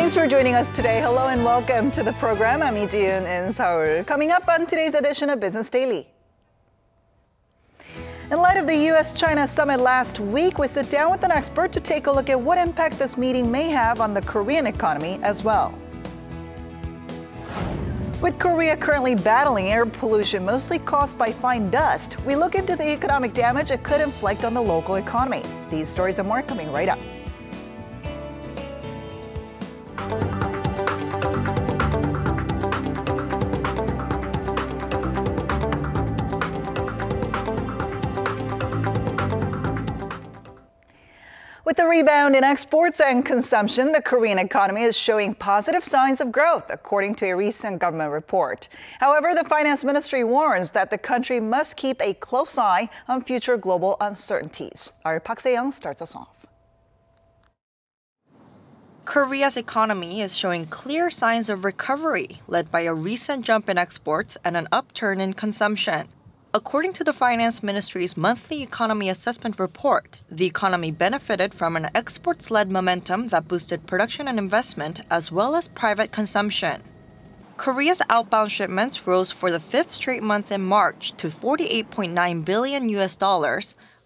Thanks for joining us today. Hello and welcome to the program. I'm Lee Ji-yoon in Seoul. Coming up on today's edition of Business Daily. In light of the U.S.-China summit last week, we sit down with an expert to take a look at what impact this meeting may have on the Korean economy as well. With Korea currently battling air pollution mostly caused by fine dust, we look into the economic damage it could inflict on the local economy. These stories and more coming right up. With the rebound in exports and consumption, the Korean economy is showing positive signs of growth, according to a recent government report. However, the finance ministry warns that the country must keep a close eye on future global uncertainties. Our Park Se-young starts us off. Korea's economy is showing clear signs of recovery, led by a recent jump in exports and an upturn in consumption. According to the Finance Ministry's monthly economy assessment report, the economy benefited from an exports-led momentum that boosted production and investment, as well as private consumption. Korea's outbound shipments rose for the fifth straight month in March to $48.9 billion,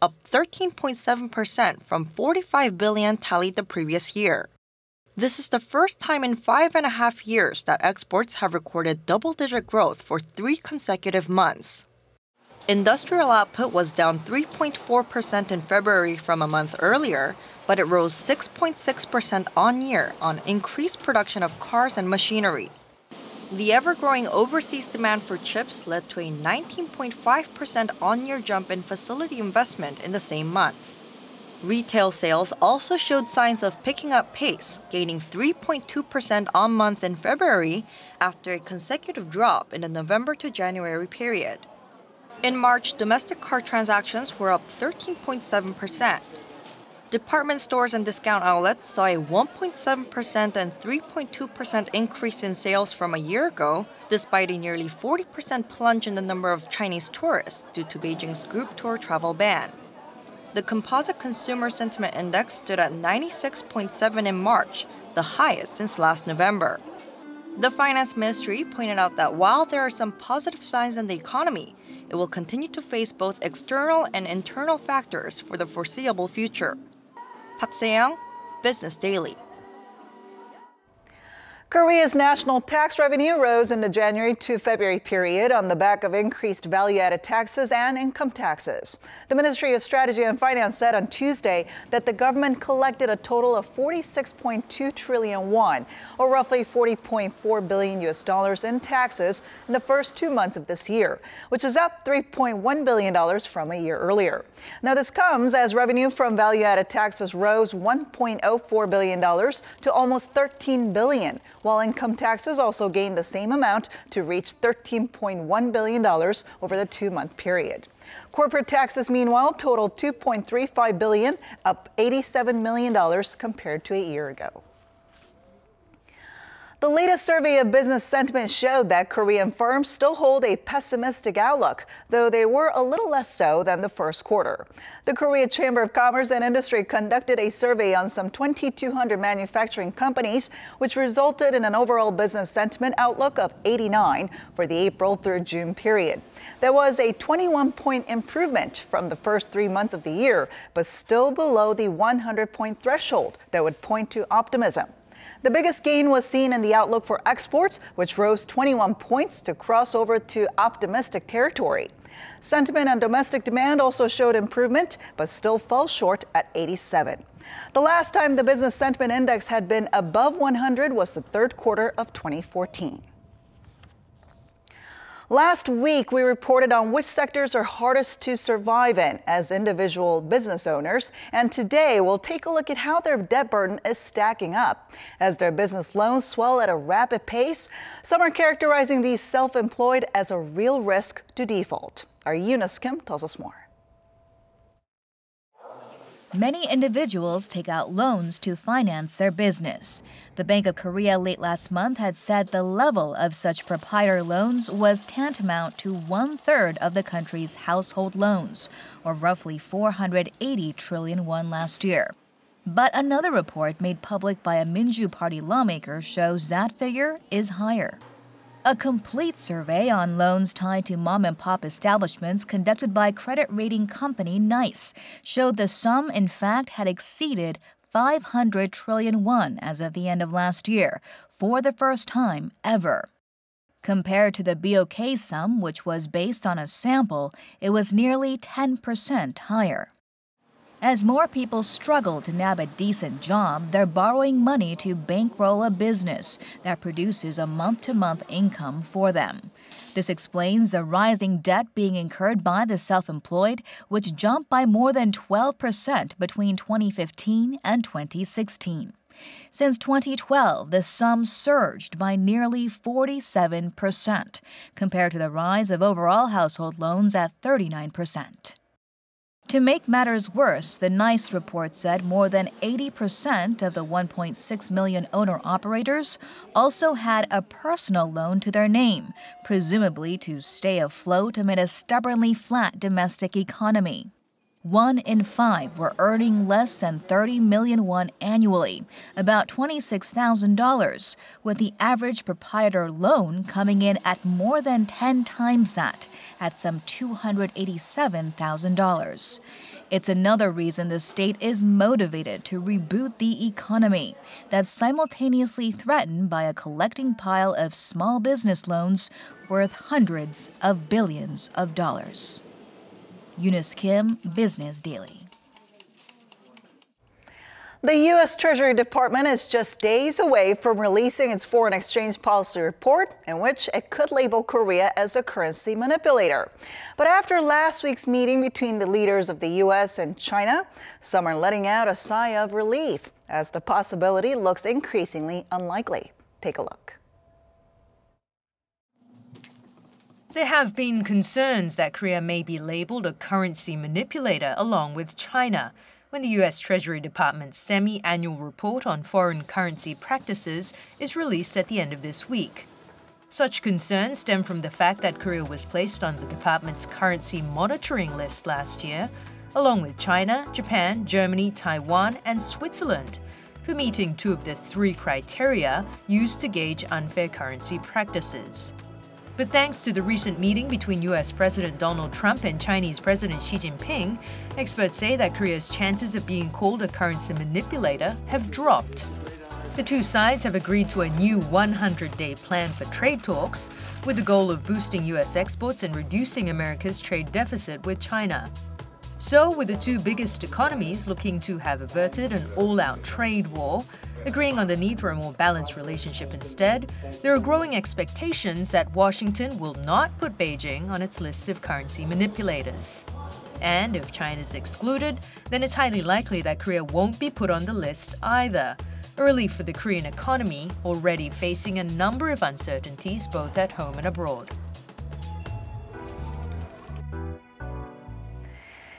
up 13.7% from $45 billion tallied the previous year. This is the first time in 5.5 years that exports have recorded double-digit growth for 3 consecutive months. Industrial output was down 3.4% in February from a month earlier, but it rose 6.6% on-year on increased production of cars and machinery. The ever-growing overseas demand for chips led to a 19.5% on-year jump in facility investment in the same month. Retail sales also showed signs of picking up pace, gaining 3.2% on-month in February after a consecutive drop in the November to January period. In March, domestic car transactions were up 13.7%. Department stores and discount outlets saw a 1.7% and 3.2% increase in sales from a year ago, despite a nearly 40% plunge in the number of Chinese tourists due to Beijing's group tour travel ban. The Composite Consumer Sentiment Index stood at 96.7 in March, the highest since last November. The Finance Ministry pointed out that while there are some positive signs in the economy, it will continue to face both external and internal factors for the foreseeable future. Park Se-young, Business Daily. Korea's national tax revenue rose in the January to February period on the back of increased value-added taxes and income taxes. The Ministry of Strategy and Finance said on Tuesday that the government collected a total of 46.2 trillion won, or roughly $40.4 billion in taxes in the first 2 months of this year, which is up $3.1 billion from a year earlier. Now, this comes as revenue from value-added taxes rose $1.04 billion to almost $13 billion, while income taxes also gained the same amount to reach $13.1 billion over the 2-month period. Corporate taxes, meanwhile, totaled $2.35 billion, up $87 million compared to a year ago. The latest survey of business sentiment showed that Korean firms still hold a pessimistic outlook, though they were a little less so than the first quarter. The Korea Chamber of Commerce and Industry conducted a survey on some 2,200 manufacturing companies, which resulted in an overall business sentiment outlook of 89 for the April through June period. That was a 21-point improvement from the first 3 months of the year, but still below the 100-point threshold that would point to optimism. The biggest gain was seen in the outlook for exports, which rose 21 points to cross over to optimistic territory. Sentiment on domestic demand also showed improvement, but still fell short at 87. The last time the business sentiment index had been above 100 was the third quarter of 2014. Last week, we reported on which sectors are hardest to survive in as individual business owners, and today we'll take a look at how their debt burden is stacking up. As their business loans swell at a rapid pace, some are characterizing these self-employed as a real risk to default. Our Eunice Kim tells us more. Many individuals take out loans to finance their business. The Bank of Korea late last month had said the level of such proprietor loans was tantamount to 1/3 of the country's household loans, or roughly 480 trillion won last year. But another report made public by a Minju Party lawmaker shows that figure is higher. A complete survey on loans tied to mom-and-pop establishments conducted by credit rating company NICE showed the sum, in fact, had exceeded 500 trillion won as of the end of last year, for the first time ever. Compared to the BOK sum, which was based on a sample, it was nearly 10% higher. As more people struggle to nab a decent job, they're borrowing money to bankroll a business that produces a month-to-month income for them. This explains the rising debt being incurred by the self-employed, which jumped by more than 12% between 2015 and 2016. Since 2012, the sum surged by nearly 47%, compared to the rise of overall household loans at 39%. To make matters worse, the NICE report said more than 80% of the 1.6 million owner-operators also had a personal loan to their name, presumably to stay afloat amid a stubbornly flat domestic economy. 1 in 5 were earning less than 30 million won annually, about $26,000, with the average proprietor loan coming in at more than 10 times that, at some $287,000. It's another reason the state is motivated to reboot the economy that's simultaneously threatened by a collecting pile of small business loans worth hundreds of billions of dollars. Eunice Kim, Business Daily. The U.S. Treasury Department is just days away from releasing its foreign exchange policy report, in which it could label Korea as a currency manipulator. But after last week's meeting between the leaders of the U.S. and China, some are letting out a sigh of relief, as the possibility looks increasingly unlikely. Take a look. There have been concerns that Korea may be labeled a currency manipulator along with China when the U.S. Treasury Department's semi-annual report on foreign currency practices is released at the end of this week. Such concerns stem from the fact that Korea was placed on the department's currency monitoring list last year, along with China, Japan, Germany, Taiwan, and Switzerland, for meeting 2 of the 3 criteria used to gauge unfair currency practices. But thanks to the recent meeting between U.S. President Donald Trump and Chinese President Xi Jinping, experts say that Korea's chances of being called a currency manipulator have dropped. The 2 sides have agreed to a new 100-day plan for trade talks, with the goal of boosting U.S. exports and reducing America's trade deficit with China. So, with the 2 biggest economies looking to have averted an all-out trade war, agreeing on the need for a more balanced relationship instead, there are growing expectations that Washington will not put Beijing on its list of currency manipulators. And if China is excluded, then it's highly likely that Korea won't be put on the list either, a relief for the Korean economy, already facing a number of uncertainties both at home and abroad.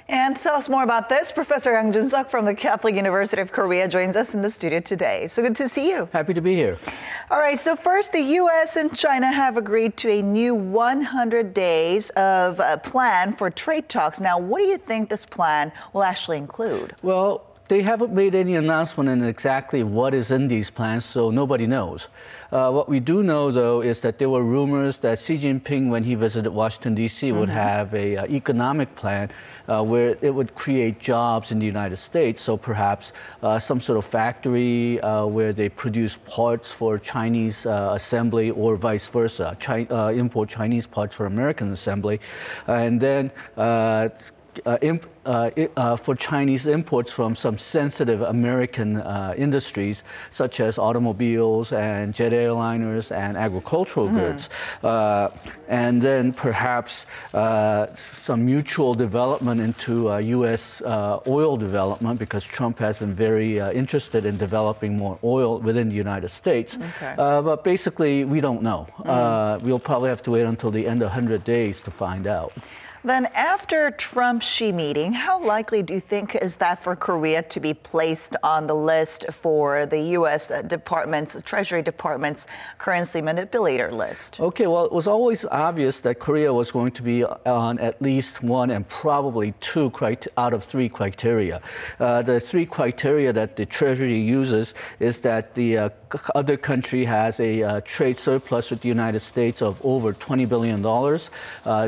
And to tell us more about this, Professor Yang Jun-suk from the Catholic University of Korea joins us in the studio today. So good to see you. Happy to be here. All right, so first, the U.S. and China have agreed to a new 100 days of a plan for trade talks. Now, what do you think this plan will actually include? Well, they haven't made any announcement on exactly what is in these plans, so nobody knows. What we do know, though, is that there were rumors that Xi Jinping, when he visited Washington, D.C., would have an economic plan where it would create jobs in the United States. So perhaps some sort of factory where they produce parts for Chinese assembly or vice versa, import Chinese parts for American assembly. And then for Chinese imports from some sensitive American industries, such as automobiles and jet airliners and agricultural goods. And then perhaps some mutual development into U.S. Oil development, because Trump has been very interested in developing more oil within the United States. Okay. But basically, we don't know. We'll probably have to wait until the end of 100 days to find out. Then after Trump-Xi meeting, how likely do you think is that for Korea to be placed on the list for the U.S. Treasury Department's currency manipulator list? Okay, well, it was always obvious that Korea was going to be on at least one and probably two out of three criteria. The three criteria that the Treasury uses is that the other country has a trade surplus with the United States of over $20 billion.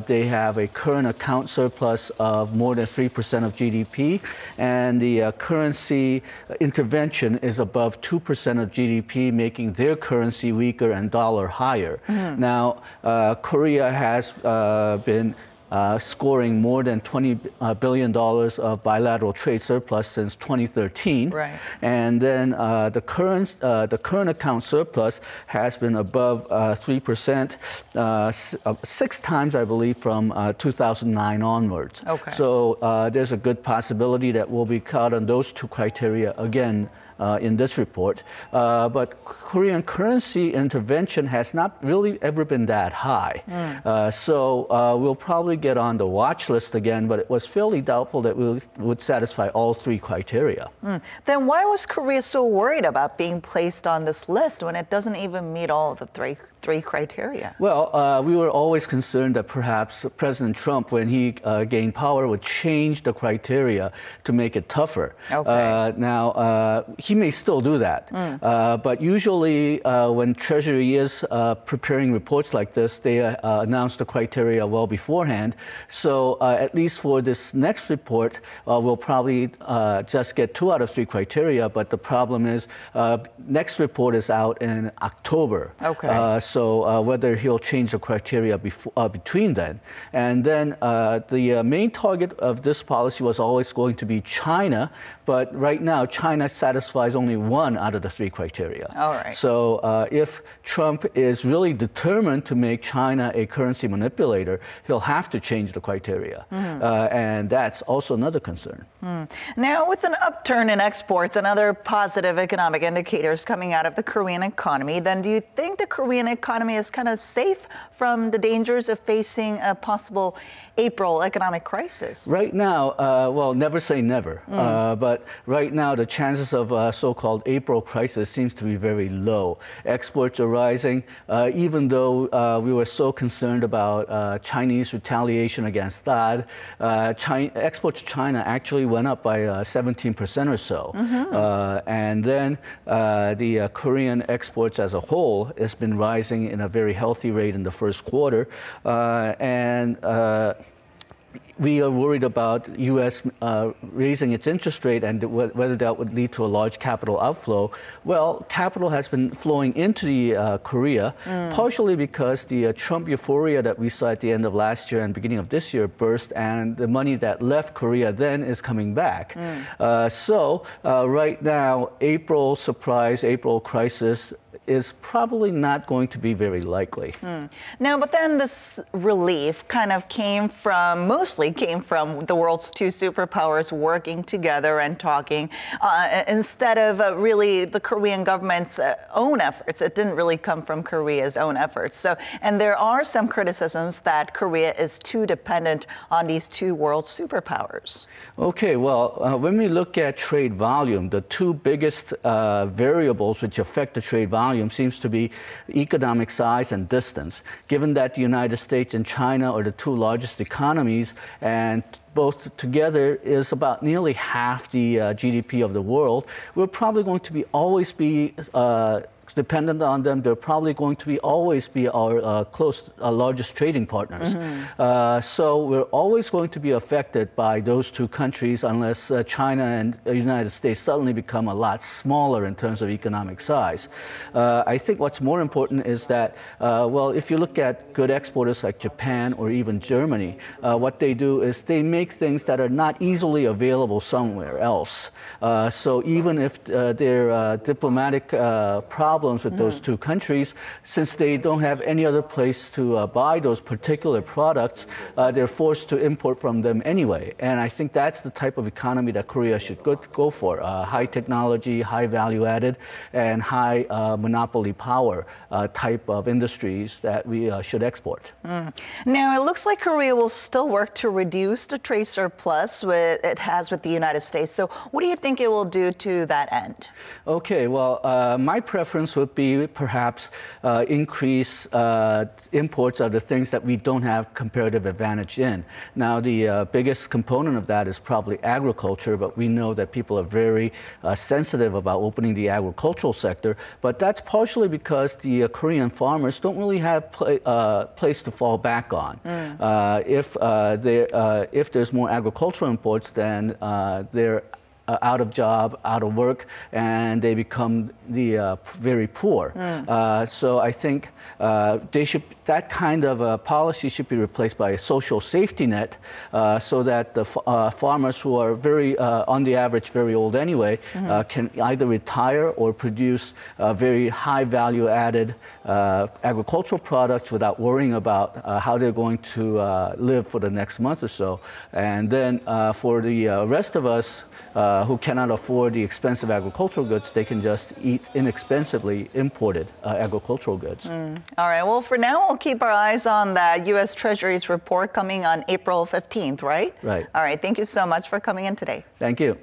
They have a current account surplus of more than 3% of GDP, and the currency intervention is above 2% of GDP, making their currency weaker and dollar higher. Mm-hmm. Now, Korea has been scoring more than $20 billion of bilateral trade surplus since 2013. Right. And then the current account surplus has been above 3%, 6 times, I believe, from 2009 onwards. Okay. So there's a good possibility that we'll be caught on those two criteria again in this report. But Korean currency intervention has not really ever been that high. So we'll probably get on the watch list again, but it was fairly doubtful that we would satisfy all three criteria. Then why was Korea so worried about being placed on this list when it doesn't even meet all of the three criteria? Well, we were always concerned that perhaps President Trump, when he gained power, would change the criteria to make it tougher. Okay. Now, he may still do that. But usually when Treasury is preparing reports like this, they announce the criteria well beforehand. So at least for this next report, we'll probably just get 2 out of 3 criteria. But the problem is next report is out in October. Okay. So whether he'll change the criteria between then. And then the main target of this policy was always going to be China. But right now, China satisfies only 1 out of the 3 criteria. All right. So if Trump is really determined to make China a currency manipulator, he'll have to change the criteria. And that's also another concern. Now, with an upturn in exports and other positive economic indicators coming out of the Korean economy, then do you think the Korean economy is kind of safe from the dangers of facing a possible April economic crisis? Right now, well, never say never. But right now, the chances of a so-called April crisis seems to be very low. Exports are rising, even though we were so concerned about Chinese retaliation against that. Exports to China actually went up by 17% or so. And then the Korean exports as a whole has been rising in a very healthy rate in the first quarter. We are worried about U.S. Raising its interest rate and whether that would lead to a large capital outflow. Well, capital has been flowing into the Korea, partially because the Trump euphoria that we saw at the end of last year and beginning of this year burst, and the money that left Korea then is coming back. So right now, April surprise, April crisis is probably not going to be very likely. Now, but then this relief kind of mostly came from the world's 2 superpowers working together and talking instead of really the Korean government's own efforts. It didn't really come from Korea's own efforts. So, and there are some criticisms that Korea is too dependent on these 2 world superpowers. Okay, well, when we look at trade volume, the 2 biggest variables which affect the trade volume seems to be economic size and distance. Given that the United States and China are the 2 largest economies, and both together is about nearly half the GDP of the world, we're probably going to always be dependent on them. They're probably going to always be our largest trading partners. So we're always going to be affected by those 2 countries unless China and the United States suddenly become a lot smaller in terms of economic size. I think what's more important is that, well, if you look at good exporters like Japan or even Germany, what they do is they make things that are not easily available somewhere else. So even if their diplomatic problems problems with those two countries. Since they don't have any other place to buy those particular products, they're forced to import from them anyway. And I think that's the type of economy that Korea should go for. High technology, high value added, and high monopoly power type of industries that we should export. Now, it looks like Korea will still work to reduce the trade surplus it has with the United States. So what do you think it will do to that end? Okay, well, my preference would be perhaps increase imports of the things that we don't have comparative advantage in. Now, the biggest component of that is probably agriculture, but we know that people are very sensitive about opening the agricultural sector. But that's partially because the Korean farmers don't really have place to fall back on. If there's more agricultural imports, then they're out of job, out of work, and they become very poor. So I think that kind of policy should be replaced by a social safety net, so that the farmers who are on the average, very old anyway, can either retire or produce very high value added agricultural products without worrying about how they're going to live for the next month or so. And then for the rest of us who cannot afford the expensive agricultural goods, they can just eat inexpensively imported agricultural goods. All right, well, for now, we'll keep our eyes on that U.S. Treasury's report coming on April 15th, right? Right. All right, thank you so much for coming in today. Thank you.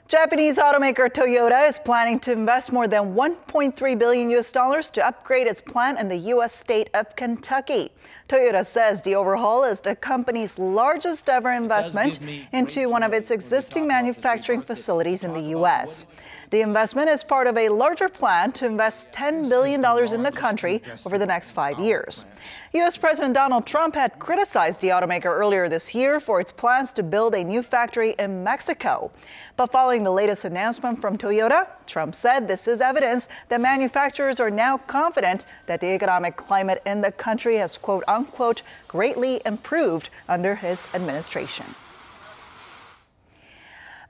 Japanese automaker Toyota is planning to invest more than $1.3 billion to upgrade its plant in the U.S. state of Kentucky. Toyota says the overhaul is the company's largest ever investment into one of its existing manufacturing facilities in the U.S. The investment is part of a larger plan to invest $10 billion in the country over the next 5 years. U.S. President Donald Trump had criticized the automaker earlier this year for its plans to build a new factory in Mexico. But following the latest announcement from Toyota, Trump said this is evidence that manufacturers are now confident that the economic climate in the country has, quote unquote, greatly improved under his administration.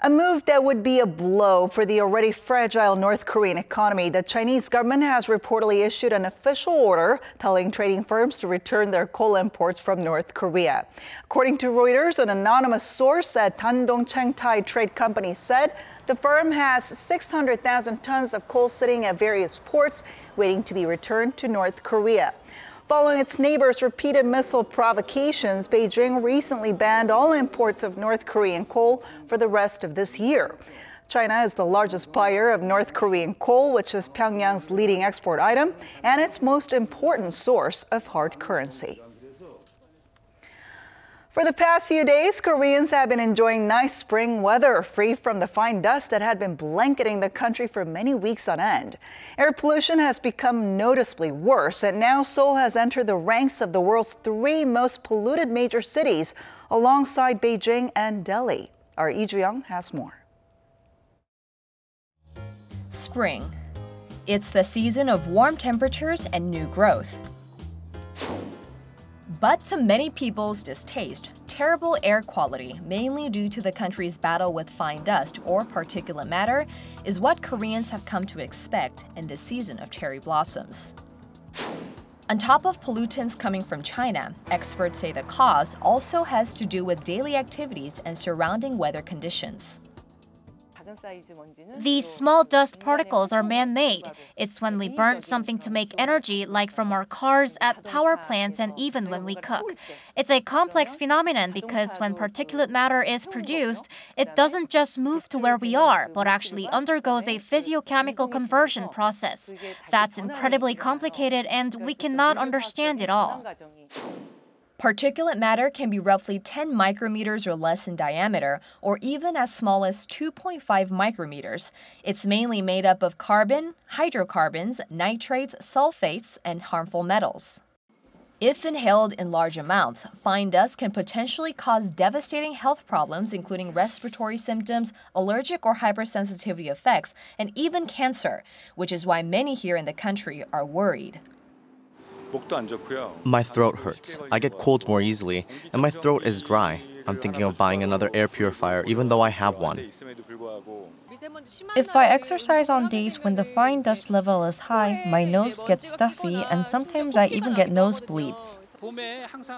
A move that would be a blow for the already fragile North Korean economy. The Chinese government has reportedly issued an official order telling trading firms to return their coal imports from North Korea. According to Reuters, an anonymous source at Dandong Chengtai Trade Company said the firm has 600,000 tons of coal sitting at various ports waiting to be returned to North Korea. Following its neighbors' repeated missile provocations, Beijing recently banned all imports of North Korean coal for the rest of this year. China is the largest buyer of North Korean coal, which is Pyongyang's leading export item and its most important source of hard currency. For the past few days, Koreans have been enjoying nice spring weather, free from the fine dust that had been blanketing the country for many weeks on end. Air pollution has become noticeably worse, and now Seoul has entered the ranks of the world's 3 most polluted major cities, alongside Beijing and Delhi. Our Lee Ju-young has more. Spring. It's the season of warm temperatures and new growth. But to many people's distaste, terrible air quality, mainly due to the country's battle with fine dust or particulate matter, is what Koreans have come to expect in this season of cherry blossoms. On top of pollutants coming from China, experts say the cause also has to do with daily activities and surrounding weather conditions. These small dust particles are man-made. It's when we burn something to make energy, like from our cars, at power plants, and even when we cook. It's a complex phenomenon because when particulate matter is produced, it doesn't just move to where we are, but actually undergoes a physiochemical conversion process. That's incredibly complicated, and we cannot understand it all. Particulate matter can be roughly 10 micrometers or less in diameter, or even as small as 2.5 micrometers. It's mainly made up of carbon, hydrocarbons, nitrates, sulfates, and harmful metals. If inhaled in large amounts, fine dust can potentially cause devastating health problems, including respiratory symptoms, allergic or hypersensitivity effects, and even cancer, which is why many here in the country are worried. My throat hurts. I get colds more easily, and my throat is dry. I'm thinking of buying another air purifier, even though I have one. If I exercise on days when the fine dust level is high, my nose gets stuffy, and sometimes I even get nosebleeds.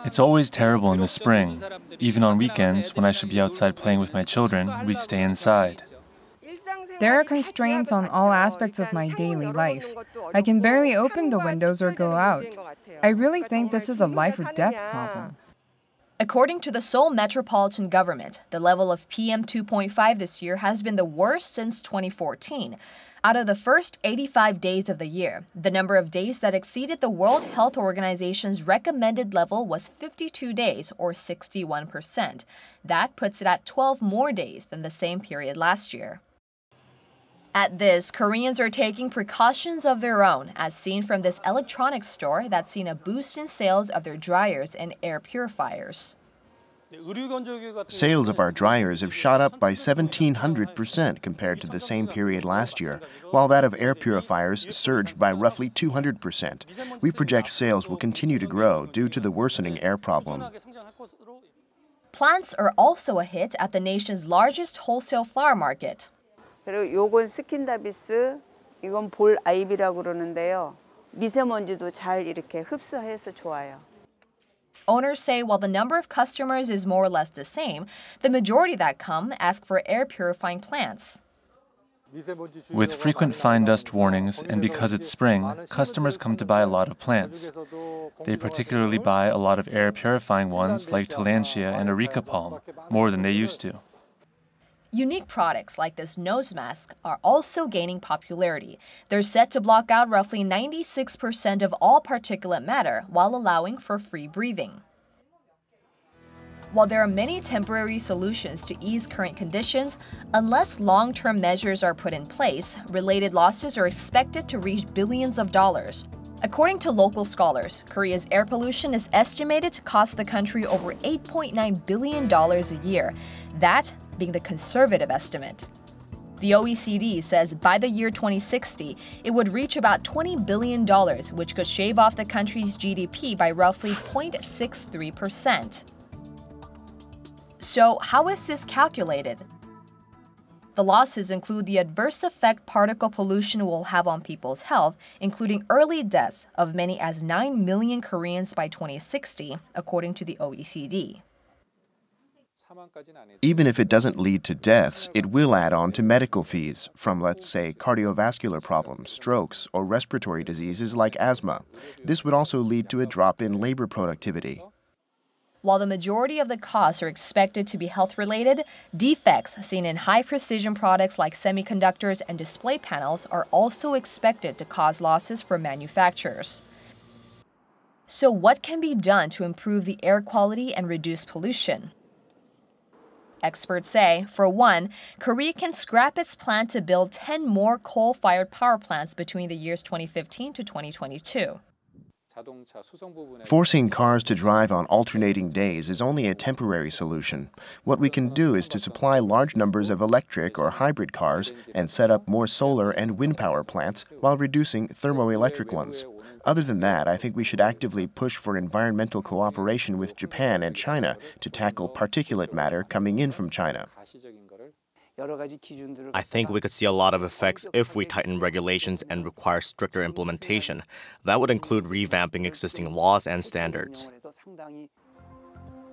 It's always terrible in the spring. Even on weekends, when I should be outside playing with my children, we stay inside. There are constraints on all aspects of my daily life. I can barely open the windows or go out. I really think this is a life or death problem. According to the Seoul Metropolitan Government, the level of PM2.5 this year has been the worst since 2014. Out of the first 85 days of the year, the number of days that exceeded the World Health Organization's recommended level was 52 days, or 61%. That puts it at 12 more days than the same period last year. At this, Koreans are taking precautions of their own, as seen from this electronics store that's seen a boost in sales of their dryers and air purifiers. Sales of our dryers have shot up by 1,700% compared to the same period last year, while that of air purifiers surged by roughly 200%. We project sales will continue to grow due to the worsening air problem. Plants are also a hit at the nation's largest wholesale flower market. 그리고 요건 스킨다비스, 이건 볼 아이비라고 그러는데요. 미세먼지도 잘 이렇게 흡수해서 좋아요. Owners say while the number of customers is more or less the same, the majority that come ask for air purifying plants. With frequent fine dust warnings and because it's spring, customers come to buy a lot of plants. They particularly buy a lot of air purifying ones like Tillandsia and Areca palm, more than they used to. Unique products like this nose mask are also gaining popularity. They're set to block out roughly 96% of all particulate matter while allowing for free breathing. While there are many temporary solutions to ease current conditions, unless long-term measures are put in place, related losses are expected to reach billions of dollars. According to local scholars, Korea's air pollution is estimated to cost the country over $8.9 billion a year. That being the conservative estimate. The OECD says by the year 2060, it would reach about $20 billion, which could shave off the country's GDP by roughly 0.63%. So how is this calculated? The losses include the adverse effect particle pollution will have on people's health, including early deaths of many as 9 million Koreans by 2060, according to the OECD. Even if it doesn't lead to deaths, it will add on to medical fees from, let's say, cardiovascular problems, strokes, or respiratory diseases like asthma. This would also lead to a drop in labor productivity. While the majority of the costs are expected to be health-related, defects seen in high-precision products like semiconductors and display panels are also expected to cause losses for manufacturers. So what can be done to improve the air quality and reduce pollution? Experts say, for one, Korea can scrap its plan to build 10 more coal-fired power plants between the years 2015 to 2022. Forcing cars to drive on alternating days is only a temporary solution. What we can do is to supply large numbers of electric or hybrid cars and set up more solar and wind power plants while reducing thermoelectric ones. Other than that, I think we should actively push for environmental cooperation with Japan and China to tackle particulate matter coming in from China. I think we could see a lot of effects if we tighten regulations and require stricter implementation. That would include revamping existing laws and standards.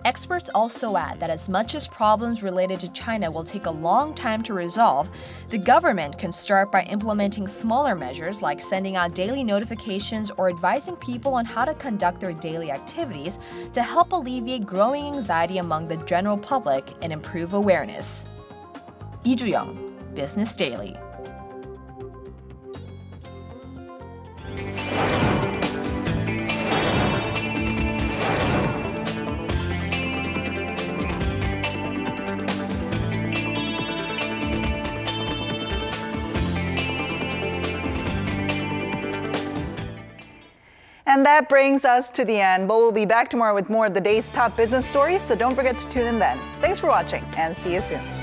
Experts also add that as much as problems related to China will take a long time to resolve, the government can start by implementing smaller measures like sending out daily notifications or advising people on how to conduct their daily activities to help alleviate growing anxiety among the general public and improve awareness. Lee Ju-young, Business Daily. And And that brings us to the end, but we'll be back tomorrow with more of the day's top business stories, so don't forget to tune in then. Thanks for watching, and see you soon.